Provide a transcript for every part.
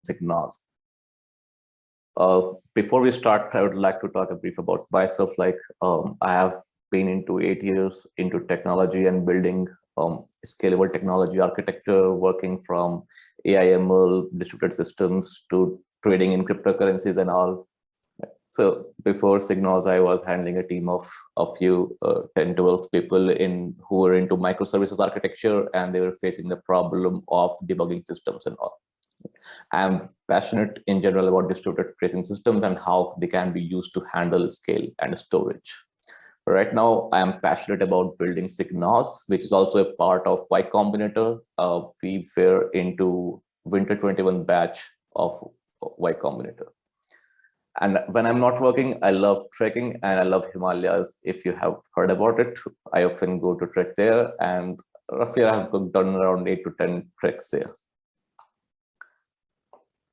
Signals. Before we start, I would like to talk a brief about myself. I have been into 8 years into technology and building scalable technology architecture, working from AI/ML, distributed systems to trading in cryptocurrencies and all. So before Signals, I was handling a team of a few 10, 12 people who were into microservices architecture, and they were facing the problem of debugging systems and all. I'm passionate in general about distributed tracing systems and how they can be used to handle scale and storage. Right now, I am passionate about building Signals, which is also a part of Y Combinator. We were into Winter 21 batch of Y Combinator. And when I'm not working, I love trekking and I love Himalayas. If you have heard about it, I often go to trek there, and roughly I have done around 8 to 10 treks there.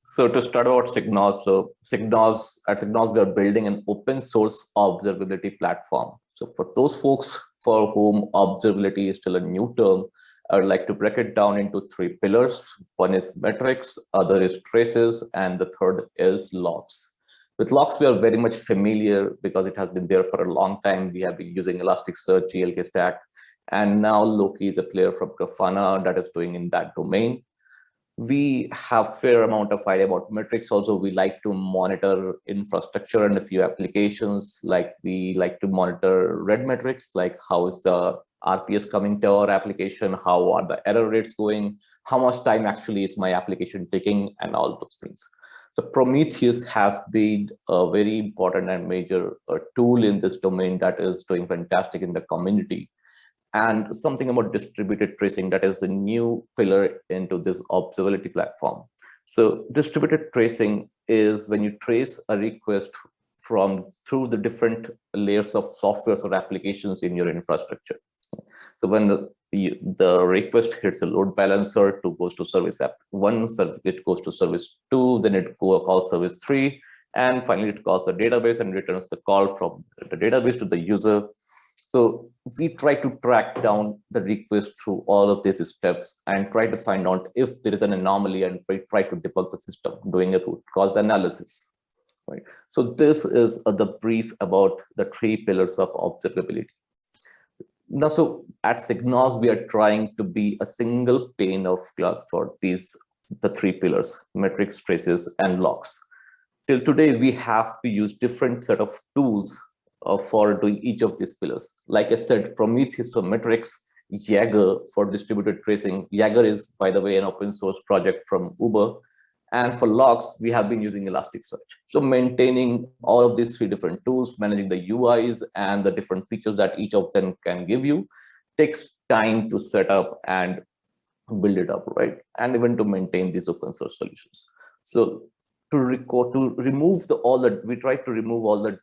So to start about Signals, at Signals, we are building an open source observability platform. So for those folks for whom observability is still a new term, I would like to break it down into 3 pillars. One is metrics, other is traces, and the third is logs. With logs, we are very much familiar because it has been there for a long time. We have been using Elasticsearch, ELK Stack, and now Loki is a player from Grafana that is doing in that domain. We have fair amount of idea about metrics. Also, we like to monitor infrastructure and a few applications. Like we like to monitor red metrics, like how is the RPS coming to our application, how are the error rates going, how much time actually is my application taking, and all those things. So Prometheus has been a very important and major tool in this domain that is doing fantastic in the community. And something about distributed tracing, that is a new pillar into this observability platform. So distributed tracing is when you trace a request through the different layers of softwares or applications in your infrastructure. So when the request hits a load balancer, 2 goes to service app 1, it goes to service 2, then it calls service 3, and finally it calls the database and returns the call from the database to the user. So we try to track down the request through all of these steps and try to find out if there is an anomaly, and we try to debug the system doing a root cause analysis. Right. So this is the brief about the 3 pillars of observability. Now, so at Signals, we are trying to be a single pane of glass for the 3 pillars: metrics, traces, and logs. Till today, we have to use different set of tools for doing each of these pillars. Like I said, Prometheus for metrics, Jaeger for distributed tracing. Jaeger is, by the way, an open source project from Uber. And for logs, we have been using Elasticsearch. So maintaining all of these 3 different tools, managing the UIs and the different features that each of them can give you, takes time to set up and build it up, right? And even to maintain these open source solutions. So we try to remove all the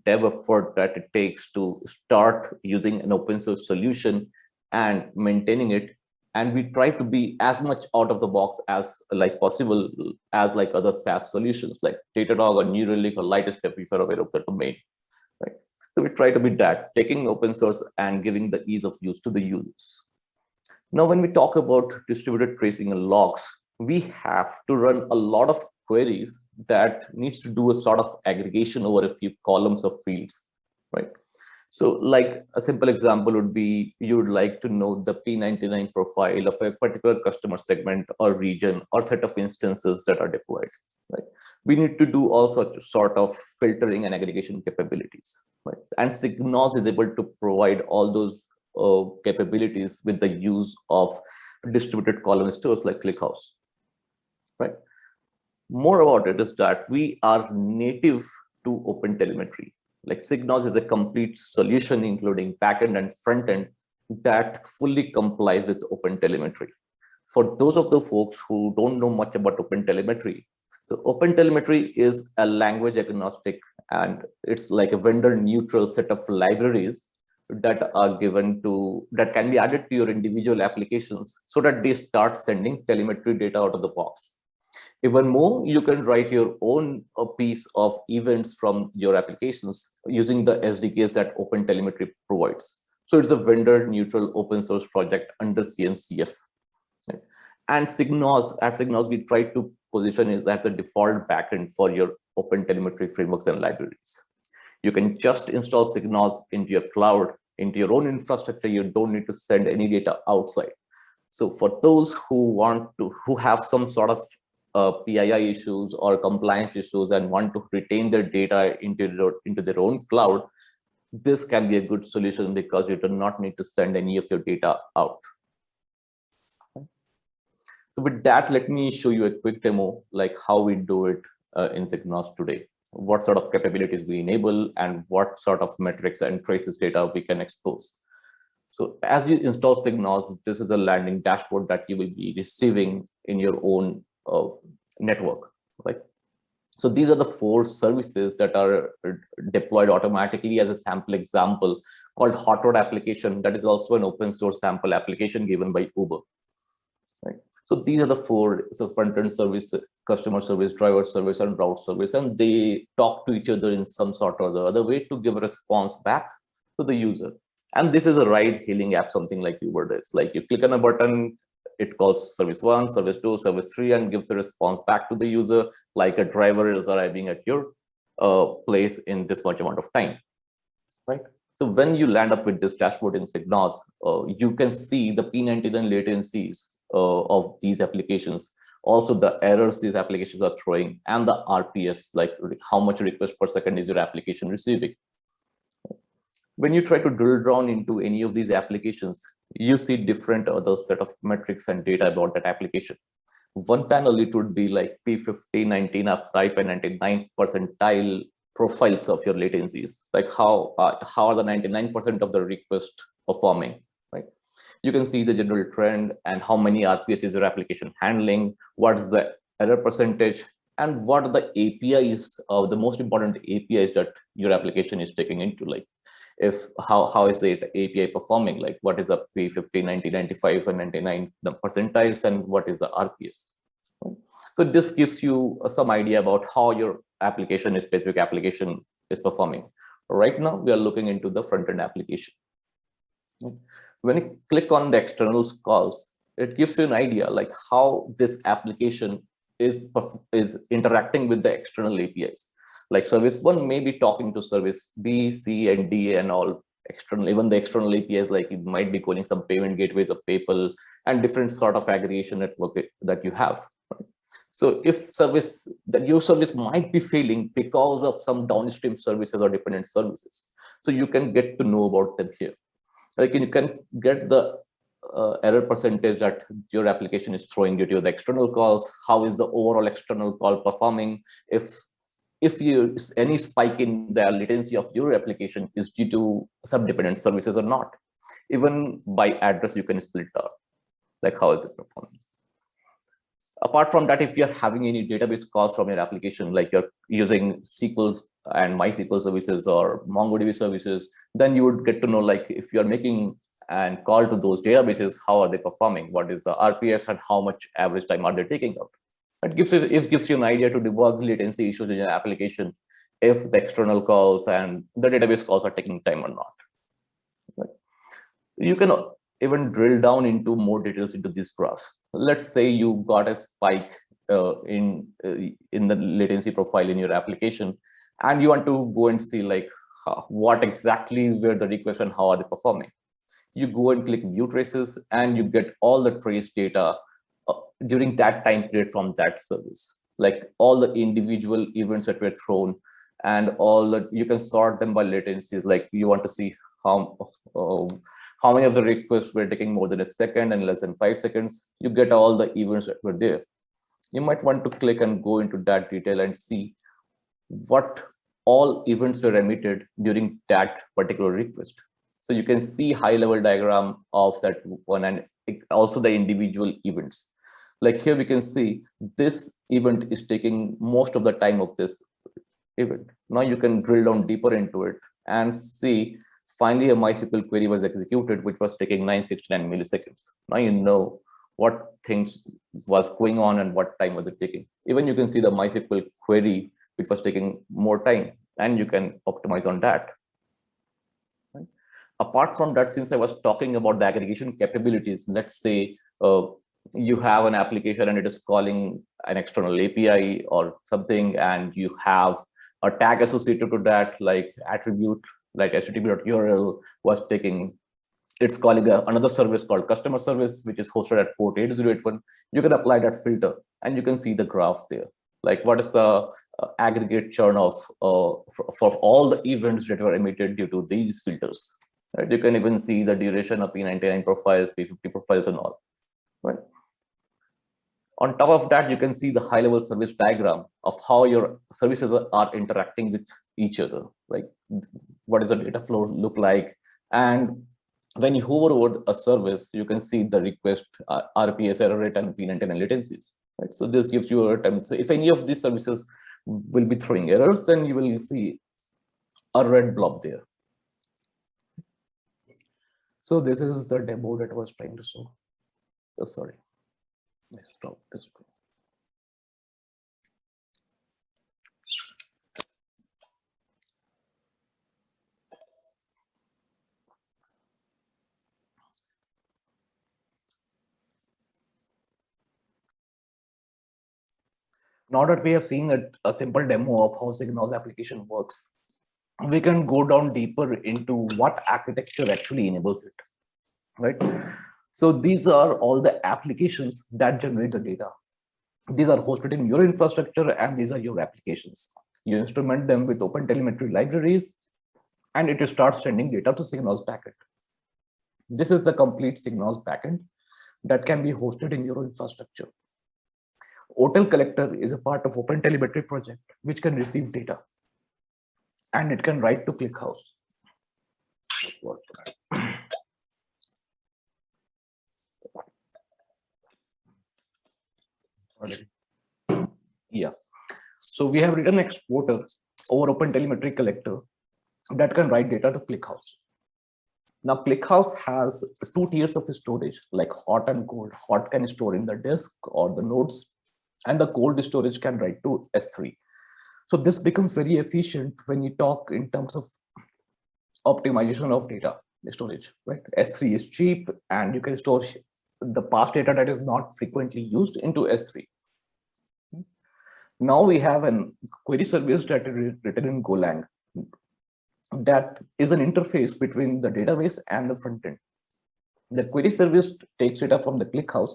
dev effort that it takes to start using an open source solution and maintaining it. And we try to be as much out of the box as possible as other SaaS solutions like Datadog or New Relic or Lightstep, if you're aware of the domain, right? So we try to be that, taking open source and giving the ease of use to the users. Now, when we talk about distributed tracing and logs, we have to run a lot of queries that needs to do a sort of aggregation over a few columns of fields, right? So like a simple example would be, you would like to know the P99 profile of a particular customer segment or region or set of instances that are deployed, right? We need to do all sort of filtering and aggregation capabilities, right? And Signals is able to provide all those capabilities with the use of distributed column stores like ClickHouse, right? More about it is that we are native to OpenTelemetry. Like Signals is a complete solution, including backend and frontend, that fully complies with OpenTelemetry. For those of the folks who don't know much about OpenTelemetry, so OpenTelemetry is a language agnostic, and it's like a vendor neutral set of libraries that can be added to your individual applications so that they start sending telemetry data out of the box. Even more, you can write your own piece of events from your applications using the SDKs that OpenTelemetry provides. So it's a vendor neutral open source project under CNCF. Right? And at Signals, we try to position is as the default backend for your OpenTelemetry frameworks and libraries. You can just install Signos into your cloud, into your own infrastructure. You don't need to send any data outside. So for those who have some sort of PII issues or compliance issues and want to retain their data into their own cloud, this can be a good solution because you do not need to send any of your data out. So with that, let me show you a quick demo, like how we do it in Signos today, what sort of capabilities we enable and what sort of metrics and traces data we can expose. So as you install Signos, this is a landing dashboard that you will be receiving in your own network, right? So these are the 4 services that are deployed automatically as a sample example called Hot Rod application. That is also an open source sample application given by Uber, right? So these are the 4, so front-end service, customer service, driver service, and route service, and they talk to each other in some sort or the other way to give a response back to the user. And this is a ride-hailing app, something like Uber does. Like you click on a button, it calls service 1, service 2, service 3, and gives a response back to the user, like a driver is arriving at your place in this much amount of time, right? So when you land up with this dashboard in Signos, you can see the P99 latencies of these applications, also the errors these applications are throwing, and the RPS, like how much request per second is your application receiving. When you try to drill down into any of these applications, you see different other set of metrics and data about that application. One panel, it would be like P50, 19, F5, and 99 percentile profiles of your latencies, like how are the 99% of the request performing, right? You can see the general trend and how many RPS is your application handling, what's the error percentage, and what are the APIs, the most important APIs that your application is taking into, like how is the API performing, like what is the P50, 90, 95, and 99 percentiles, and what is the RPS. So this gives you some idea about how your application, a specific application, is performing. Right now, we are looking into the front-end application. When you click on the external calls, it gives you an idea like how this application is interacting with the external APIs. Like service 1 may be talking to service B, C, and D, and all external, even the external APIs, like it might be calling some payment gateways of PayPal and different sort of aggregation network that you have. So if your service might be failing because of some downstream services or dependent services, so you can get to know about them here. Like you can get the error percentage that your application is throwing due to the external calls. How is the overall external call performing? If any spike in the latency of your application is due to some dependent services or not. Even by address, you can split out, like how is it performing. Apart from that, if you're having any database calls from your application, like you're using SQL and MySQL services or MongoDB services, then you would get to know, like if you're making and call to those databases, how are they performing? What is the RPS and how much average time are they taking out? It gives you an idea to debug latency issues in your application if the external calls and the database calls are taking time or not. Right? You can even drill down into more details into this graph. Let's say you got a spike in the latency profile in your application, and you want to go and see like what exactly were the requests and how are they performing. You go and click view traces, and you get all the trace data during that time period from that service, like all the individual events that were thrown, and all that you can sort them by latencies. Like you want to see how many of the requests were taking more than a second and less than 5 seconds. You get all the events that were there. You might want to click and go into that detail and see what all events were emitted during that particular request. So you can see high-level diagram of that one and also the individual events. Like here we can see this event is taking most of the time of this event. Now you can drill down deeper into it and see finally a MySQL query was executed, which was taking 969 milliseconds. Now you know what things was going on and what time was it taking. Even you can see the MySQL query, which was taking more time, and you can optimize on that. Apart from that, since I was talking about the aggregation capabilities, let's say you have an application and it is calling an external API or something, and you have a tag associated to that, like attribute, like http.url was taking, it's calling another service called customer service, which is hosted at port 8081. You can apply that filter and you can see the graph there. Like what is the aggregate churn of for all the events that were emitted due to these filters. Right? You can even see the duration of P99 profiles, P50 profiles and all. Right? On top of that, you can see the high-level service diagram of how your services are interacting with each other. Like what does the data flow look like? And when you hover over a service, you can see the request, RPS, error rate, and P99 latencies. Right? So this gives you a time. So if any of these services will be throwing errors, then you will see a red blob there. So this is the demo that I was trying to show. Oh, sorry. Let's stop this. Now that we have seen a simple demo of how Signal's application works, we can go down deeper into what architecture actually enables it, right? So these are all the applications that generate the data. These are hosted in your infrastructure, and these are your applications. You instrument them with OpenTelemetry libraries, and it starts sending data to Signal's backend. This is the complete Signal's backend that can be hosted in your infrastructure. Hotel Collector is a part of OpenTelemetry project, which can receive data, and it can write to ClickHouse. Yeah. So we have written exporter over OpenTelemetry Collector that can write data to ClickHouse. Now, ClickHouse has 2 tiers of storage, like hot and cold. Hot can store in the disk or the nodes, and the cold storage can write to S3. So this becomes very efficient when you talk in terms of optimization of data storage, right? S3 is cheap, and you can store the past data that is not frequently used into S3. Now we have a query service that is written in Golang that is an interface between the database and the front end. The query service takes data from the ClickHouse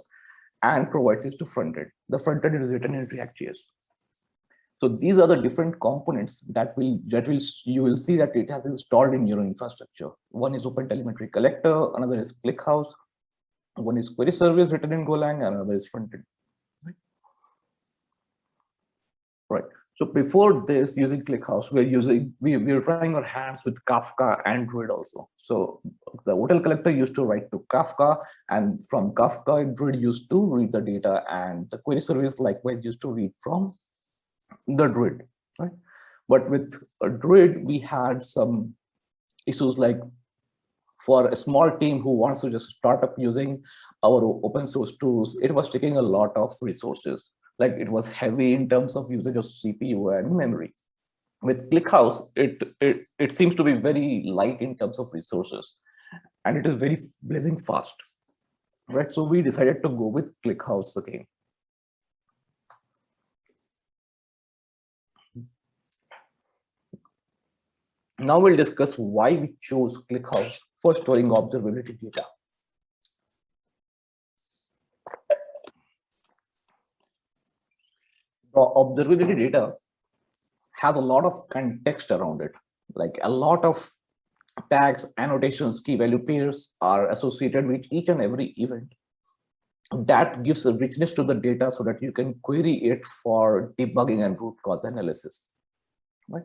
and provides it to front end. The front end is written in React.js. So these are the different components that you will see that it has installed in your infrastructure. One is OpenTelemetry Collector, another is ClickHouse, one is query service written in Golang, and another is front end. Right. So before this, using ClickHouse, we're trying our hands with Kafka and Druid also. So the hotel collector used to write to Kafka, and from Kafka, Druid used to read the data, and the query service likewise used to read from the Druid. Right. But with Druid, we had some issues, like for a small team who wants to just start up using our open source tools, it was taking a lot of resources. Like it was heavy in terms of usage of CPU and memory. With ClickHouse, it seems to be very light in terms of resources, and it is very blazing fast, right? So we decided to go with ClickHouse again. Now we'll discuss why we chose ClickHouse for storing observability data. The observability data has a lot of context around it, like a lot of tags, annotations, key value pairs are associated with each and every event. That gives a richness to the data so that you can query it for debugging and root cause analysis. Right?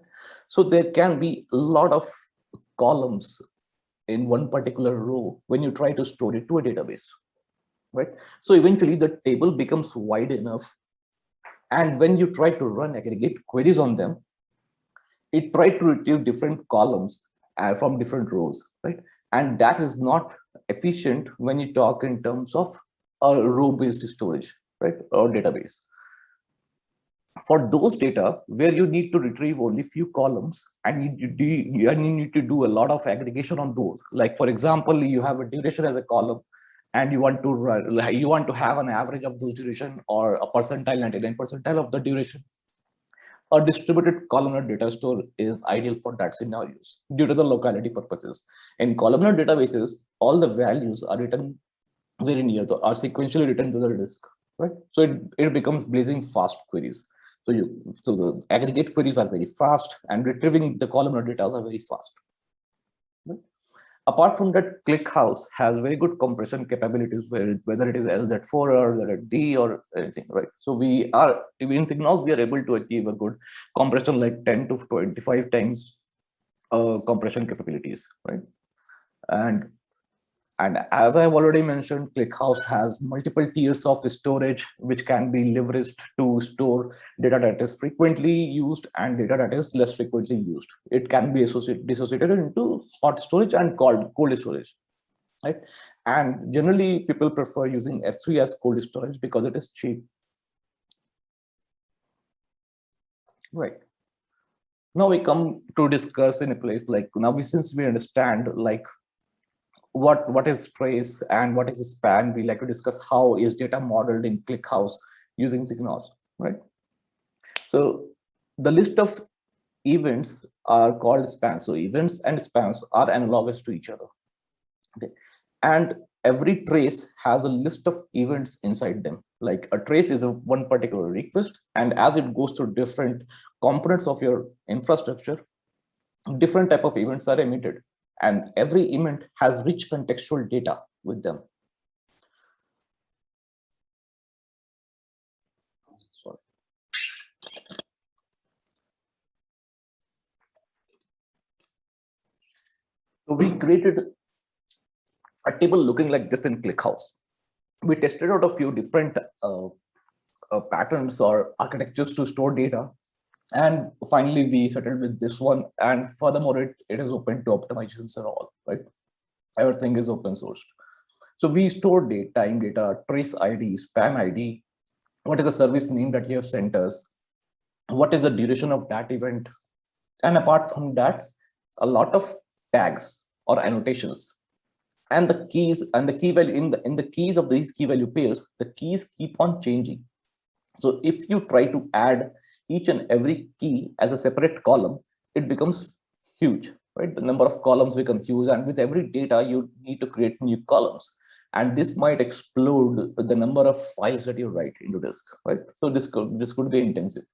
So there can be a lot of columns in one particular row when you try to store it to a database. Right? So eventually the table becomes wide enough, and when you try to run aggregate queries on them, it tries to retrieve different columns from different rows, right? And that is not efficient when you talk in terms of a row-based storage, right, or database. For those data where you need to retrieve only few columns, and you need to do a lot of aggregation on those. Like for example, you have a duration as a column, and you want to you want to have an average of those duration or a percentile, 99 percentile of the duration, a distributed columnar data store is ideal for that scenarios due to the locality purposes. In columnar databases, all the values are written very near the, are sequentially written to the disk, right? So it becomes blazing fast queries. So the aggregate queries are very fast, and retrieving the columnar data are very fast. Right? Apart from that, ClickHouse has very good compression capabilities, whether it is LZ4 or LZD or anything, right? So we are, in Signals, we are able to achieve a good compression like 10 to 25 times compression capabilities, right? And as I've already mentioned, ClickHouse has multiple tiers of storage, which can be leveraged to store data that is frequently used and data that is less frequently used. It can be dissociated into hot storage and cold storage, right? And generally, people prefer using S3 as cold storage because it is cheap. Right. Now we come to discuss in a place like, since we understand like what is trace and what is a span, we like to discuss how is data modeled in ClickHouse using Signals, right? So the list of events are called spans. So events and spans are analogous to each other. Okay. And every trace has a list of events inside them. Like a trace is one particular request, and as it goes through different components of your infrastructure, different type of events are emitted, and every event has rich contextual data with them. Sorry. So we created a table looking like this in ClickHouse. We tested out a few different patterns or architectures to store data, and finally we settled with this one. And furthermore, it is open to optimizations and all, right? Everything is open sourced. So we store time data, trace ID, span ID, what is the service name that you have sent us, what is the duration of that event, and apart from that, a lot of tags or annotations. And the keys and the key value in the keys of these key value pairs, the keys keep on changing. So if you try to add each and every key as a separate column, it becomes huge, right? The number of columns become huge, and with every data, you need to create new columns. And this might explode the number of files that you write into disk, right? So this could be intensive.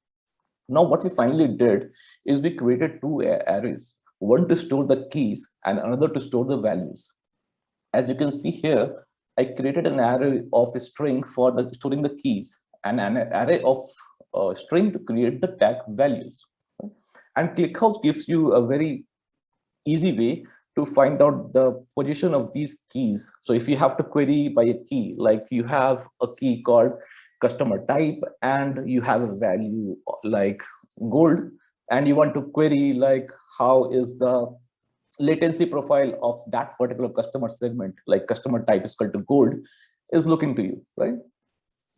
Now, what we finally did is we created two arrays, one to store the keys and another to store the values. As you can see here, I created an array of a string for the storing the keys and an array of string to create the tag values. And ClickHouse gives you a very easy way to find out the position of these keys. So if you have to query by a key, like you have a key called customer type and you have a value like gold, and you want to query like how is the latency profile of that particular customer segment, like customer type is equal to gold, is looking to you, right?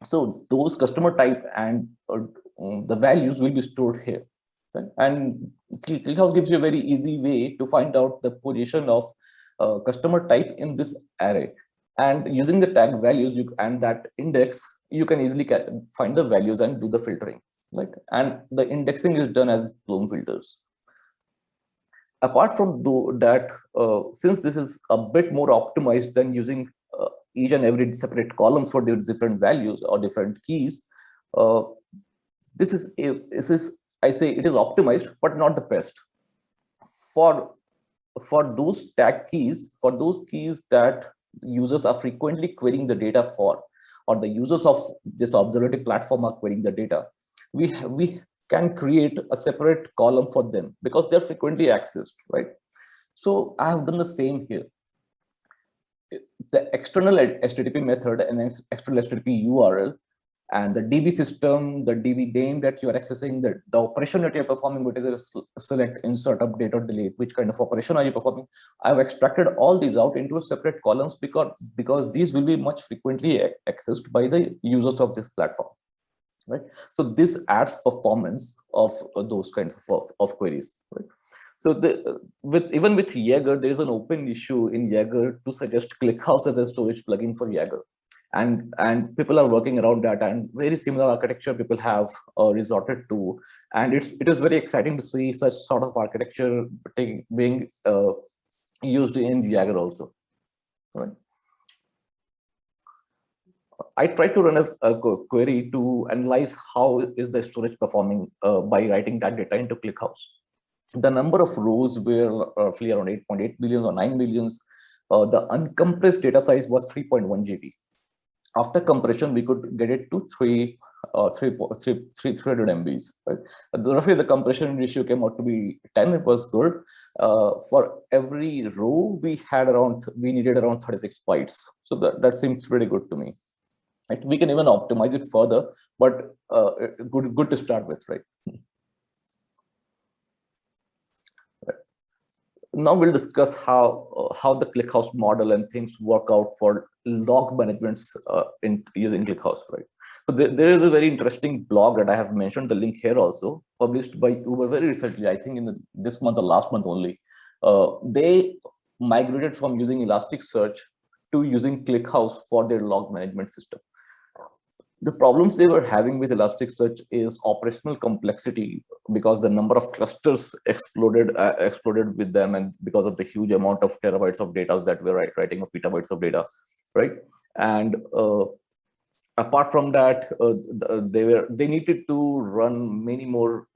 So those customer type and the values will be stored here. Right? And ClickHouse gives you a very easy way to find out the position of customer type in this array. And using the tag values and that index, you can easily find the values and do the filtering. Right? And the indexing is done as Bloom filters. Apart from that, since this is a bit more optimized than using each and every separate columns for different values or different keys, this is I say it is optimized, but not the best. For those tag keys, for those keys that users are frequently querying the data for, or the users of this observability platform are querying the data, we can create a separate column for them because they're frequently accessed, right? So I have done the same here. The external HTTP method and external HTTP URL and the DB system, the DB name that you are accessing, the operation that you're performing, what is a select, insert, update, or delete, which kind of operation are you performing? I've extracted all these out into separate columns because these will be much frequently accessed by the users of this platform. Right, so this adds performance of those kinds of queries. Right? So even with Jaeger, there is an open issue in Jaeger to suggest ClickHouse as a storage plugin for Jaeger. And people are working around that, and very similar architecture people have resorted to, and it is very exciting to see such sort of architecture being used in Jaeger also, right? I tried to run a query to analyze how is the storage performing by writing that data into ClickHouse. The number of rows were roughly around 8.8 billion or 9 billions. The uncompressed data size was 3.1 GB. After compression, we could get it to 300 MBs. Right? Roughly, the compression ratio came out to be 10. It was good. For every row, we needed around 36 bytes. So that seems pretty good to me. Right? We can even optimize it further, but good to start with, right? Now we'll discuss how the ClickHouse model and things work out for log management in using ClickHouse, right? So there is a very interesting blog that I have mentioned the link here also, published by Uber very recently, I think in this month or last month only. They migrated from using Elasticsearch to using ClickHouse for their log management system. The problems they were having with Elasticsearch is operational complexity, because the number of clusters exploded with them, and because of the huge amount of terabytes of data that we're writing, or petabytes of data, right? And apart from that, they needed to run many more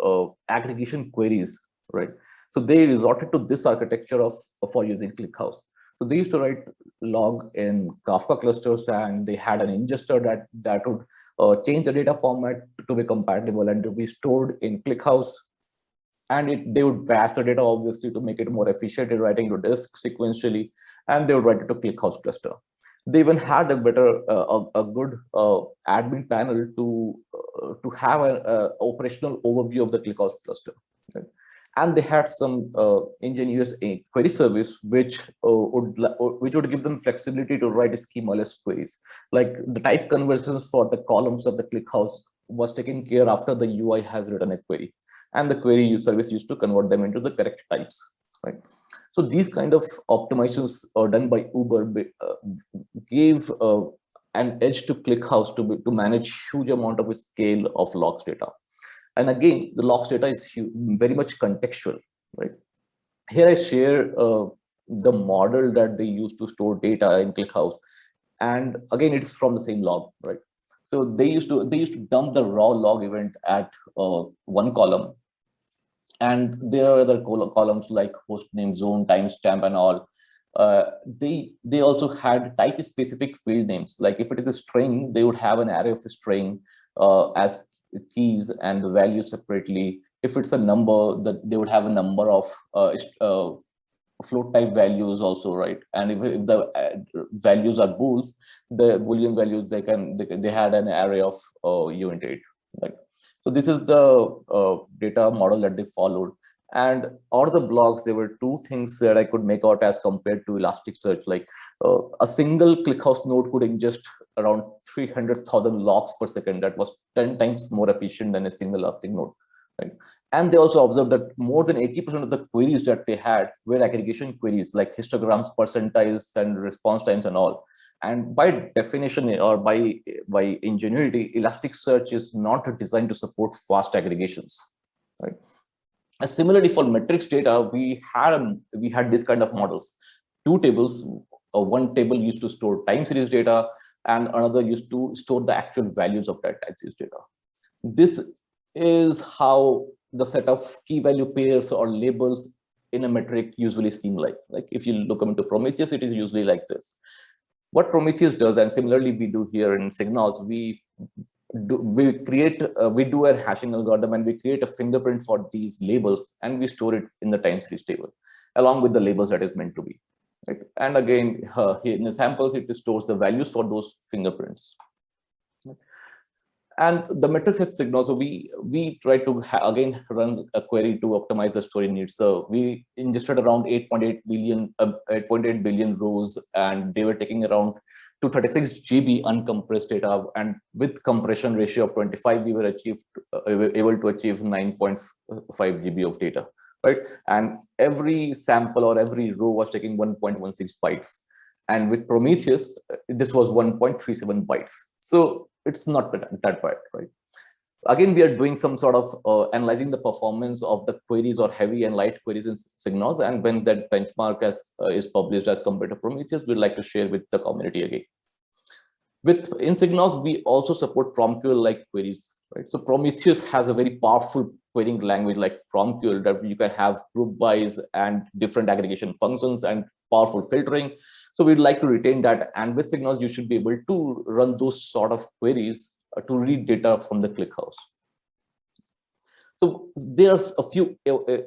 aggregation queries, right? So they resorted to this architecture for using ClickHouse. So they used to write log in Kafka clusters, and they had an ingester that would change the data format to be compatible and to be stored in ClickHouse. And they would batch the data, obviously, to make it more efficient in writing to disk sequentially, and they would write it to ClickHouse cluster. They even had a good admin panel to have an operational overview of the ClickHouse cluster. Right? And they had some ingenious query service which would give them flexibility to write schemaless queries. Like the type conversions for the columns of the ClickHouse was taken care after the UI has written a query, and the query service used to convert them into the correct types. Right. So these kind of optimizations done by Uber gave an edge to ClickHouse to manage huge amount of scale of logs data. And again, the logs data is very much contextual, right? Here I share the model that they use to store data in ClickHouse, and again, it's from the same log, right? So they used to dump the raw log event at one column, and there are other columns like host name, zone, timestamp, and all. They also had type specific field names. Like if it is a string, they would have an array of a string as keys and the values separately. If it's a number, that they would have a number of float type values also, right? And if the values are bools, the boolean values, they had an array of unit 8, right? So this is the data model that they followed. And out of the blogs, there were two things that I could make out as compared to Elasticsearch. Like a single ClickHouse node could ingest around 300,000 logs per second. That was 10 times more efficient than a single Elastic node, right? And they also observed that more than 80% of the queries that they had were aggregation queries, like histograms, percentiles, and response times and all. And by definition or by ingenuity, Elasticsearch is not designed to support fast aggregations, right? Similarly, for metrics data, we had this kind of models. Two tables, one table used to store time series data, and another used to store the actual values of that time series data. This is how the set of key value pairs or labels in a metric usually seem like. Like if you look into Prometheus, it is usually like this. What Prometheus does, and similarly we do here in Signals, we do a hashing algorithm, and we create a fingerprint for these labels, and we store it in the time series table along with the labels that is meant to be, right? And again, here in the samples, it stores the values for those fingerprints. And the metrics at Signal, so we try to again run a query to optimize the story needs. So we ingested around 8.8 billion rows, and they were taking around 236 GB uncompressed data, and with compression ratio of 25, we were able to achieve 9.5 GB of data. right? And every sample or every row was taking 1.16 bytes. And with Prometheus, this was 1.37 bytes. So it's not that bad, right? Again, we are doing some sort of analyzing the performance of the queries or heavy and light queries in Signals. And when that benchmark is published as compared to Prometheus, we'd like to share with the community again. In Signals, we also support PromQL-like queries, right? So Prometheus has a very powerful querying language like PromQL that you can have group bys and different aggregation functions and powerful filtering. So we'd like to retain that. And with Signals, you should be able to run those sort of queries to read data from the ClickHouse. So there's a few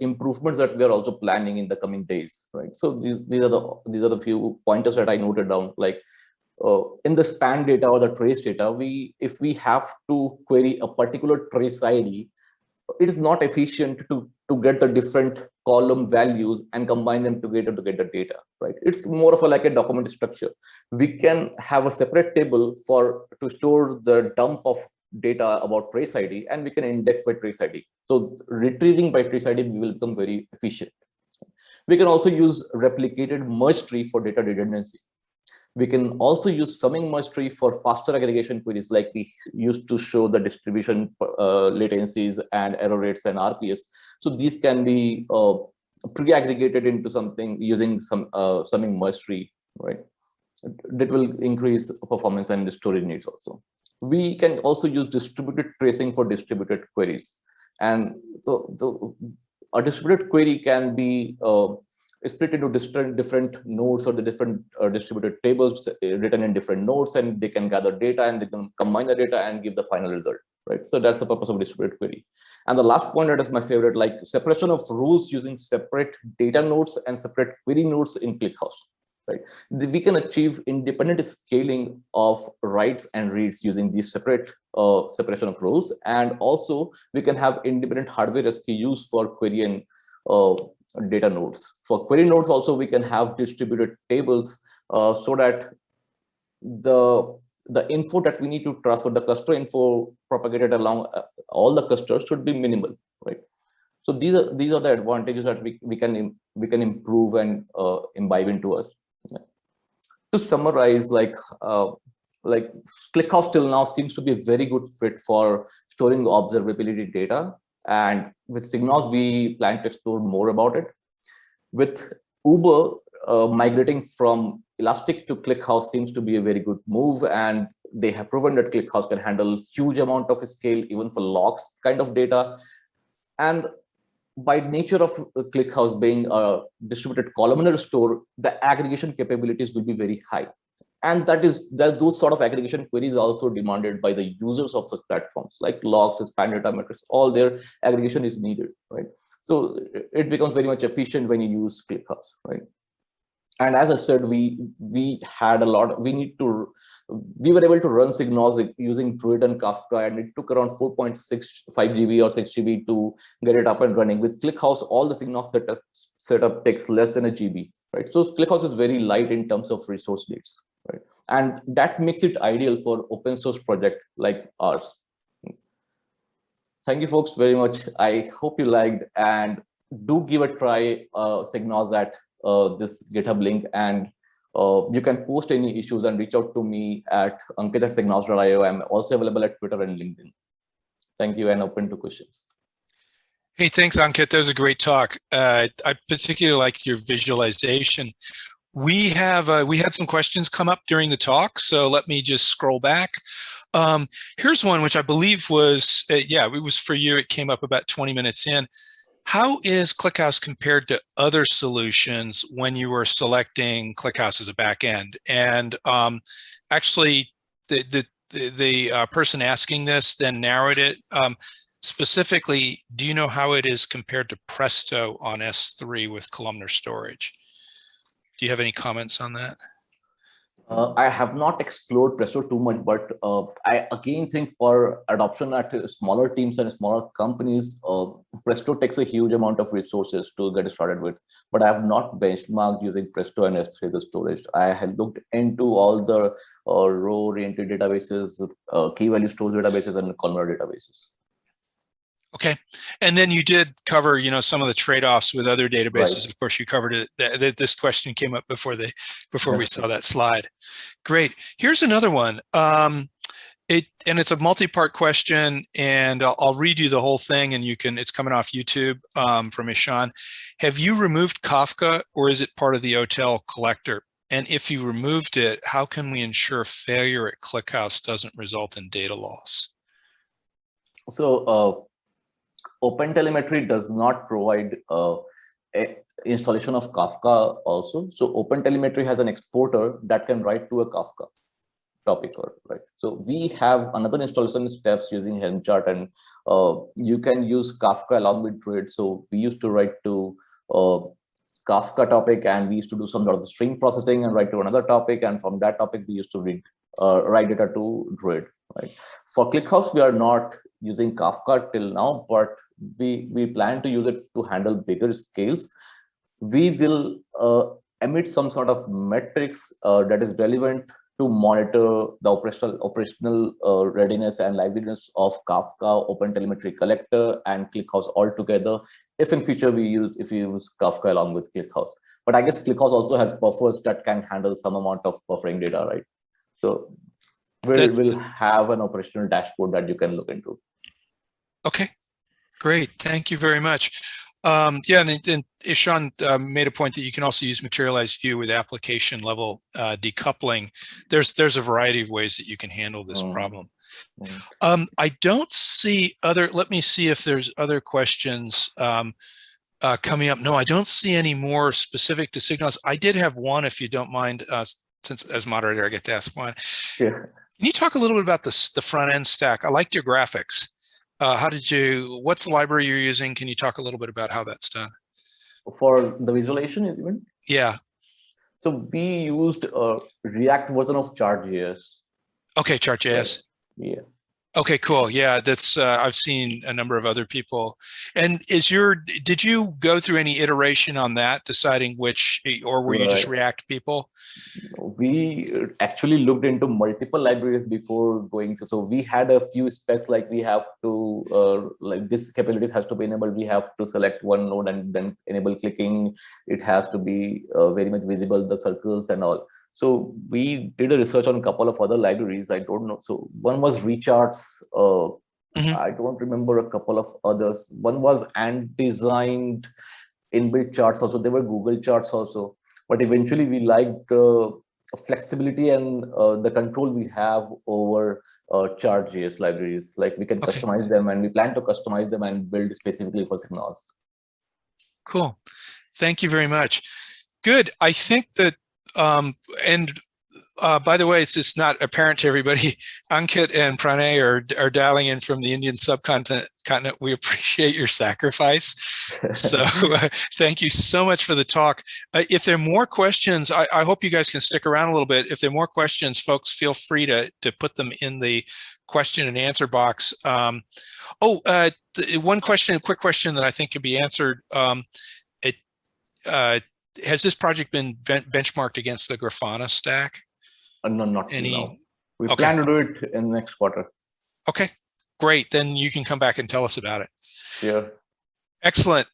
improvements that we are also planning in the coming days, right? So these are the few pointers that I noted down. Like in the span data or the trace data, if we have to query a particular trace ID, it is not efficient to get the different column values and combine them together to get the data, right? It's more of like a document structure. We can have a separate table to store the dump of data about trace ID, and we can index by trace ID. So retrieving by trace ID will become very efficient. We can also use replicated merge tree for data redundancy. We can also use summing merge tree for faster aggregation queries, like we used to show the distribution latencies and error rates and RPS. So these can be pre-aggregated into something using some summing merge tree, right? That will increase performance and storage needs also. We can also use distributed tracing for distributed queries. And so a distributed query can be split into different nodes or the different distributed tables written in different nodes, and they can gather data and they can combine the data and give the final result, right? So that's the purpose of distributed query. And the last point that is my favorite, like separation of rules using separate data nodes and separate query nodes in ClickHouse, right? We can achieve independent scaling of writes and reads using these separate separation of rules. And also we can have independent hardware SKUs for query and data nodes. For query nodes also, we can have distributed tables so that the info that we need to transfer, the cluster info propagated along all the clusters, should be minimal, right? So these are the advantages that we can improve and imbibe into us. To summarize, like ClickHouse till now seems to be a very good fit for storing observability data. And with Signals, we plan to explore more about it. With Uber, migrating from Elastic to ClickHouse seems to be a very good move. And they have proven that ClickHouse can handle huge amount of scale, even for logs kind of data. And by nature of ClickHouse being a distributed columnar store, the aggregation capabilities will be very high. And those sort of aggregation queries are also demanded by the users of such platforms, like logs, span data metrics, all their aggregation is needed, right? So it becomes very much efficient when you use ClickHouse, right? And as I said, we were able to run Signals using Druid and Kafka, and it took around 4.65 GB or 6 GB to get it up and running. With ClickHouse, all the Signals setup takes less than a GB, right? So ClickHouse is very light in terms of resource needs, right? And that makes it ideal for open source project like ours. Thank you folks very much. I hope you liked, and do give a try Signals at this GitHub link, and you can post any issues and reach out to me at ankit@signals.io. I'm also available at Twitter and LinkedIn. Thank you, and open to questions. Hey, thanks, Ankit. That was a great talk. I particularly liked your visualization. We had some questions come up during the talk, so let me just scroll back. Here's one which I believe was, it was for you. It came up about 20 minutes in. How is ClickHouse compared to other solutions when you were selecting ClickHouse as a backend? And actually, the person asking this then narrowed it. Specifically, do you know how it is compared to Presto on S3 with columnar storage? Do you have any comments on that? I have not explored Presto too much, but I again think for adoption at smaller teams and smaller companies, Presto takes a huge amount of resources to get started with. But I have not benchmarked using Presto and S3 as a storage. I have looked into all the row-oriented databases, key value stores databases, and columnar databases. Okay. And then you did cover, you know, some of the trade-offs with other databases. Right. Of course, you covered it. This question came up before we That's saw it. that slide. Great. Here's another one. It's a multi-part question, and I'll read you the whole thing, and it's coming off YouTube from Ishan. Have you removed Kafka, or is it part of the OTel collector? And if you removed it, how can we ensure failure at ClickHouse doesn't result in data loss? So OpenTelemetry does not provide installation of Kafka also. So OpenTelemetry has an exporter that can write to a Kafka topic, right? So we have another installation steps using Helm chart, and you can use Kafka along with Druid. So we used to write to Kafka topic, and we used to do some sort of string processing and write to another topic, and from that topic we used to write data to Druid, right? For ClickHouse, we are not using Kafka till now, but we plan to use it to handle bigger scales. We will emit some sort of metrics that is relevant to monitor the operational readiness and liveliness of Kafka, OpenTelemetry collector, and ClickHouse all together. If in future we use Kafka along with ClickHouse, but I guess ClickHouse also has buffers that can handle some amount of buffering data, right? So we'll have an operational dashboard that you can look into. Okay, great. Thank you very much. Yeah, and Ishan made a point that you can also use materialized view with application level decoupling. There's a variety of ways that you can handle this problem. I don't see let me see if there's other questions coming up. No, I don't see any more specific to Signos. I did have one, if you don't mind, since as moderator, I get to ask one. Yeah. Can you talk a little bit about the front end stack? I liked your graphics. What's the library you're using? Can you talk a little bit about how that's done? For the visualization, even? Yeah. So we used a React version of Chart.js. Okay, Chart.js. Right. Yeah. Okay, cool. Yeah, that's I've seen a number of other people. And did you go through any iteration on that, deciding which, or were you just React people? We actually looked into multiple libraries before going to. So we had a few specs, like we have to like this capabilities has to be enabled. We have to select one node and then enable clicking. It has to be very much visible, the circles and all. So we did a research on a couple of other libraries. I don't know. So one was Recharts. I don't remember a couple of others. One was Ant-designed inbuilt charts also. There were Google charts also. But eventually we liked the flexibility and the control we have over Chart.js libraries. Like we can customize them, and we plan to customize them and build specifically for Signos. Cool. Thank you very much. Good. I think that, by the way, it's just not apparent to everybody. Ankit and Pranay are dialing in from the Indian subcontinent. We appreciate your sacrifice. So thank you so much for the talk. If there are more questions, I hope you guys can stick around a little bit. If there are more questions, folks, feel free to put them in the question and answer box. One question, a quick question that I think can be answered. Has this project been benchmarked against the Grafana stack? No, not now. We plan to do it in the next quarter. Okay, great. Then you can come back and tell us about it. Yeah. Excellent.